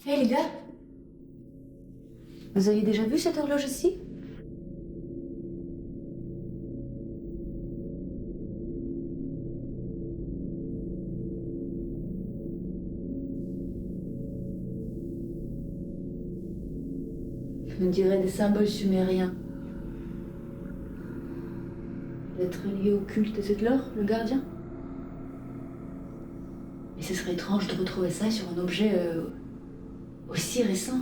Hé les gars, vous avez déjà vu cette horloge-ci? On dirait des symboles sumériens. D'être lié au culte de cet Lor, le gardien. Et ce serait étrange de retrouver ça sur un objet aussi récent.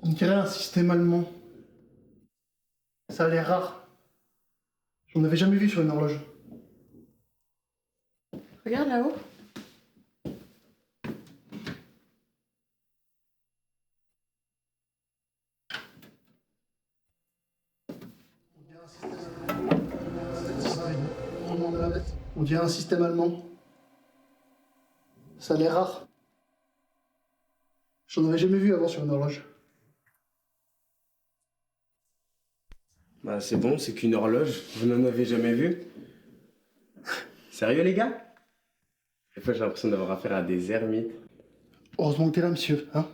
On dirait un système allemand. Ça a l'air rare. J'en avais jamais vu sur une horloge. Regarde là-haut. On dirait un système allemand. Ça a l'air rare. J'en avais jamais vu avant sur une horloge. Bah c'est bon, c'est qu'une horloge, vous n'en avez jamais vu. Sérieux les gars? Des fois j'ai l'impression d'avoir affaire à des ermites. Heureusement que t'es là, monsieur, hein?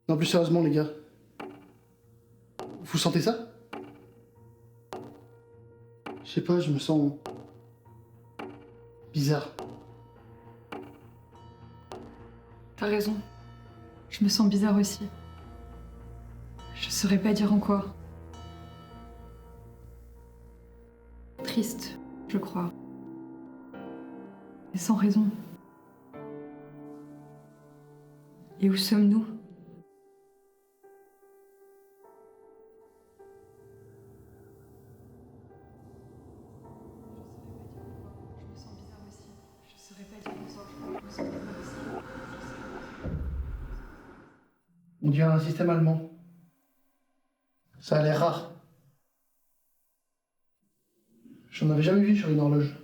Non, plus sérieusement, les gars. Vous sentez ça? Je sais pas, je me sens... bizarre. T'as raison. Je me sens bizarre aussi. Je saurais pas dire en quoi. Triste, je crois. Et sans raison. Et où sommes-nous? On dirait un système allemand. Ça a l'air rare. J'en avais jamais vu sur une horloge.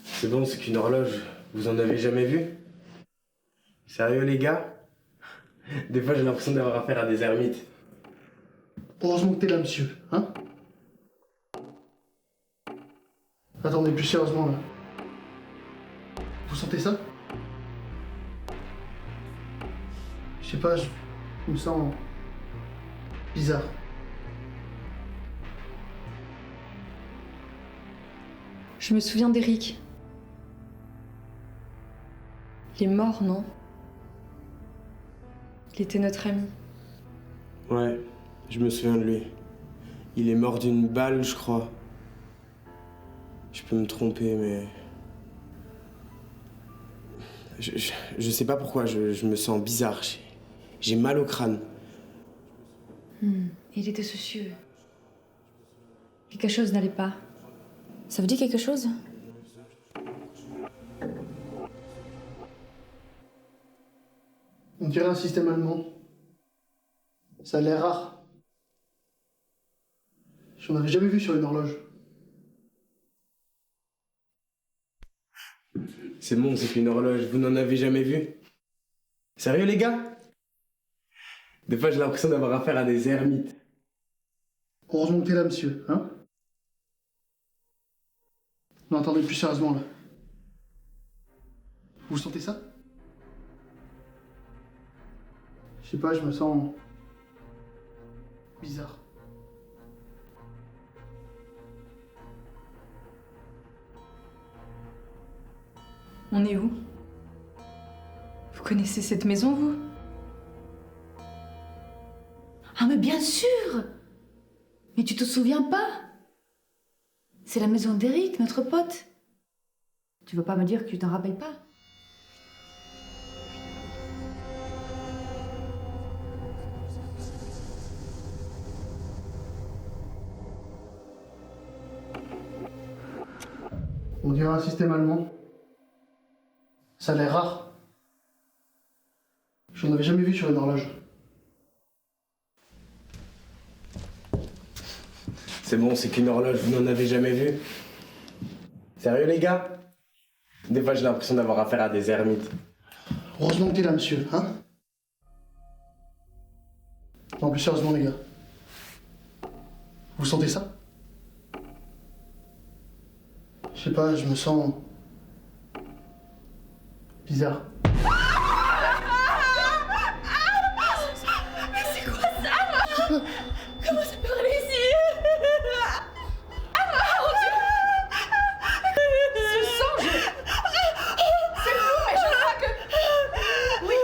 C'est bon, c'est qu'une horloge, vous en avez jamais vu? Sérieux les gars? Des fois j'ai l'impression d'avoir affaire à des ermites. Heureusement que t'es là, monsieur, hein? Attendez, plus sérieusement, là. Vous sentez ça? Je sais pas, je me sens... bizarre. Je me souviens d'Eric. Il est mort, non? Il était notre ami. Ouais, je me souviens de lui. Il est mort d'une balle, je crois. Je peux me tromper, mais... Je sais pas pourquoi, je me sens bizarre. J'ai mal au crâne. Il était soucieux. Quelque chose n'allait pas. Ça vous dit quelque chose? On dirait un système allemand. Ça a l'air rare. J'en avais jamais vu sur une horloge. C'est bon, c'est qu'une horloge, vous n'en avez jamais vu? Sérieux les gars? Des fois j'ai l'impression d'avoir affaire à des ermites. Heureusement que t'es là, monsieur, hein? Non, attendez, plus sérieusement, là. Vous sentez ça? Je sais pas, je me sens... bizarre. On est où? Vous connaissez cette maison, vous? Ah mais bien sûr! Mais tu te souviens pas? C'est la maison d'Eric, notre pote. Tu veux pas me dire que tu t'en rappelles pas? On dirait un système allemand. Ça a l'air rare. J'en avais jamais vu sur une horloge. C'est bon, c'est qu'une horloge, vous n'en avez jamais vu? Sérieux les gars? Des fois j'ai l'impression d'avoir affaire à des ermites. Heureusement que t'es là, monsieur, hein? Non, plus sérieusement, les gars. Vous sentez ça? Je sais pas, je me sens... bizarre. Comment ça peut aller ici? Ah mon Dieu! Ce sang, c'est flou, mais je crois que... Oui.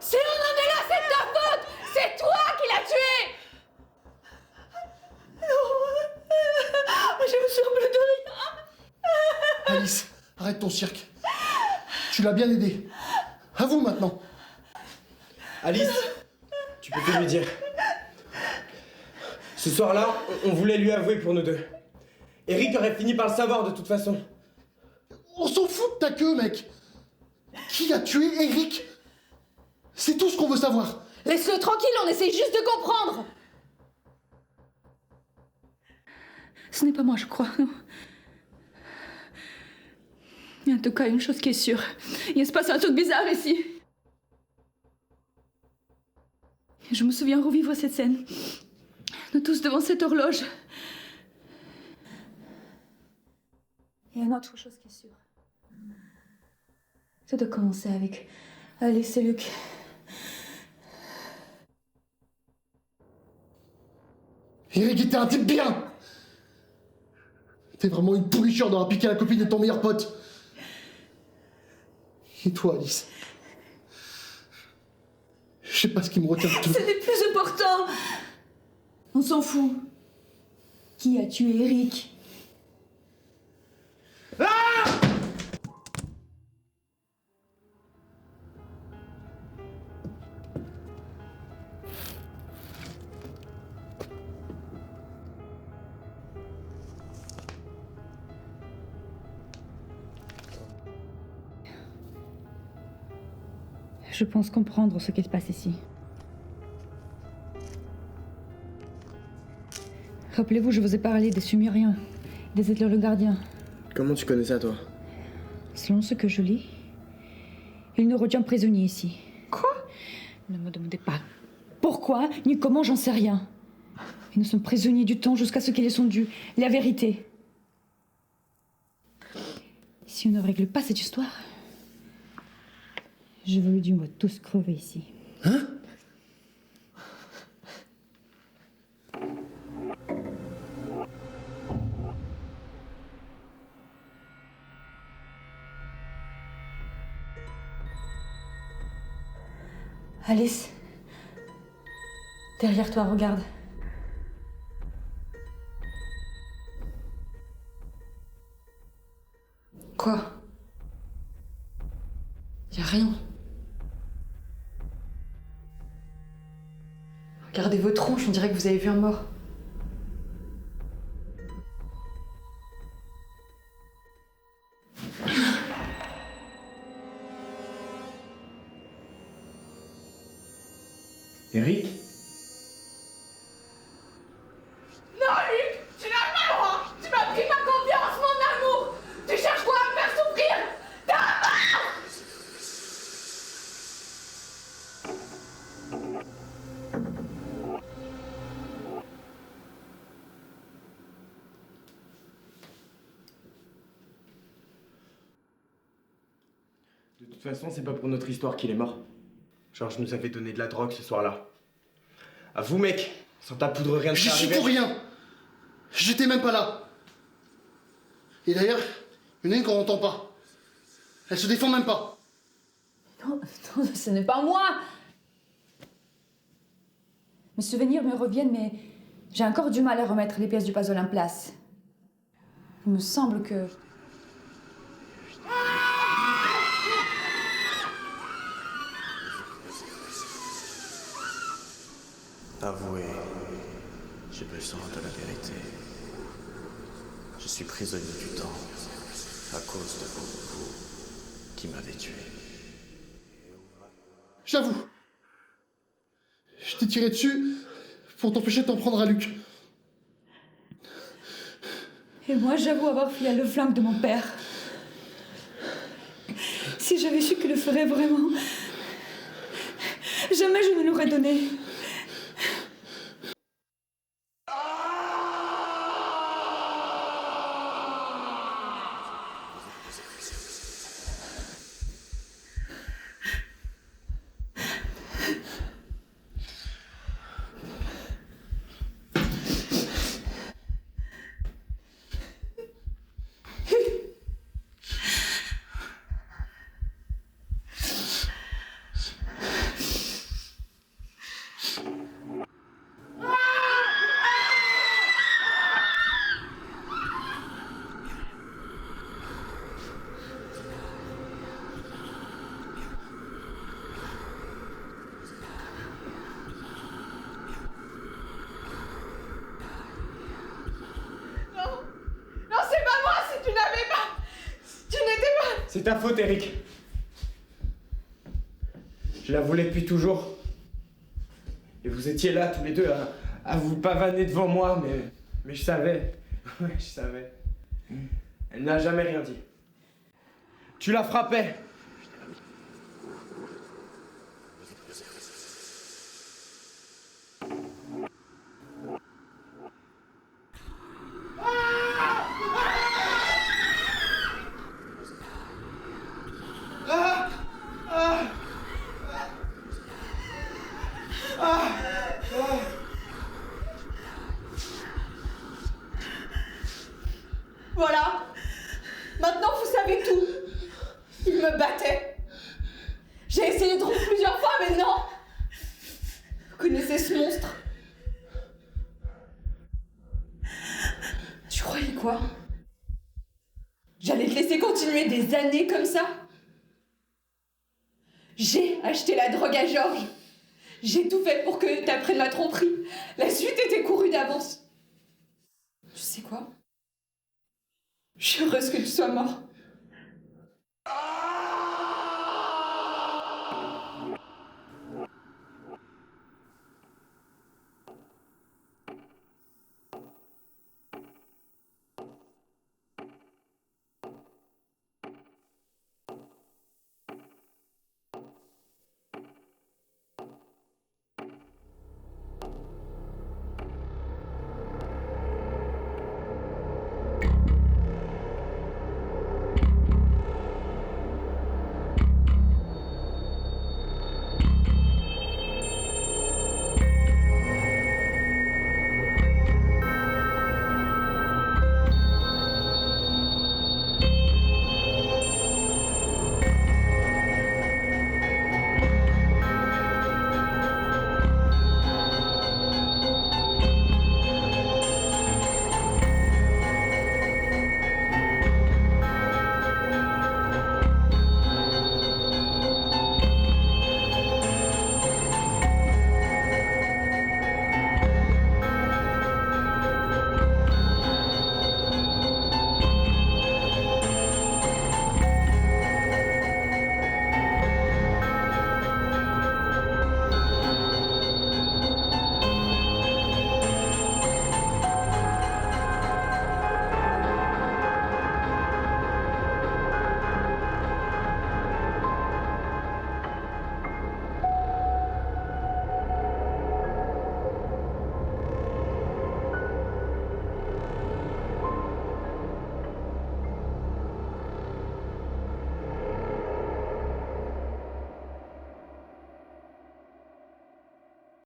Si on en est là, c'est ta faute! C'est toi qui l'as tué! Non, je me semble de rien. Alice, arrête ton cirque. Tu l'as bien aidé. À vous maintenant. Alice, tu peux tout lui dire. Ce soir-là, on voulait lui avouer pour nous deux. Eric aurait fini par le savoir de toute façon. On s'en fout de ta queue, mec. Qui a tué Eric? C'est tout ce qu'on veut savoir. Laisse-le tranquille, on essaye juste de comprendre. Ce n'est pas moi, je crois, non. Il y a en tout cas une chose qui est sûre. Il se passe un truc bizarre ici. Je me souviens revivre cette scène. Nous tous devant cette horloge. Il y a une autre chose qui est sûre. Ça doit commencer avec Alice et Luc. Eric était un type bien. T'es vraiment une pourriture d'avoir piqué la copine de ton meilleur pote. Et toi, Alice? Je sais pas ce qui me retient de tout. Ce n'est plus important. On s'en fout. Qui a tué Eric? Je pense comprendre ce qui se passe ici. Rappelez-vous, je vous ai parlé des Sumériens, des Éclairs le Gardien. Comment tu connais ça, toi? Selon ce que je lis, il nous retient prisonniers ici. Quoi? Ne me demandez pas pourquoi ni comment, j'en sais rien. Et nous sommes prisonniers du temps jusqu'à ce qu'il ait son dû, la vérité. Si on ne règle pas cette histoire, je vous le dis, on va tous crever ici. Hein? Alice, derrière toi, regarde. Quoi? Y a rien. Regardez vos tronches, on dirait que vous avez vu un mort. Eric? Non, Luc, tu n'as pas le droit. Tu m'as pris ma confiance, mon amour. Tu cherches quoi à me faire souffrir? De toute façon, c'est pas pour notre histoire qu'il est mort. Georges nous avait donné de la drogue ce soir-là. À vous, mec, sans ta poudre, rien ne J'y serait suis arrivé. pour rien. J'étais même pas là. Et d'ailleurs, il y en a une qu'on n'entend pas. Elle se défend même pas. Non, non, ce n'est pas moi. Mes souvenirs me reviennent, mais j'ai encore du mal à remettre les pièces du puzzle en place. Il me semble que... Avouez, j'ai besoin de la vérité. Je suis prisonnier du temps à cause de vous. qui m'avait tué. J'avoue. Je t'ai tiré dessus pour t'empêcher de t'en prendre à Luc. Et moi, j'avoue avoir filé le flingue de mon père. Si j'avais su qu'il le ferait vraiment, jamais je ne l'aurais donné. C'est ta faute, Eric. Je la voulais depuis toujours. Et vous étiez là, tous les deux, à vous pavaner devant moi, mais je savais. Ouais, je savais. Elle n'a jamais rien dit. Tu la frappais. Voilà. Maintenant, vous savez tout. Il me battait. J'ai essayé de rompre plusieurs fois, mais non. Vous connaissez ce monstre? Tu croyais quoi? J'allais te laisser continuer des années comme ça? J'ai acheté la drogue à Georges. J'ai tout fait pour que t'apprennes ma tromperie. La suite était courue d'avance. Tu sais quoi? Je suis heureuse que tu sois mort.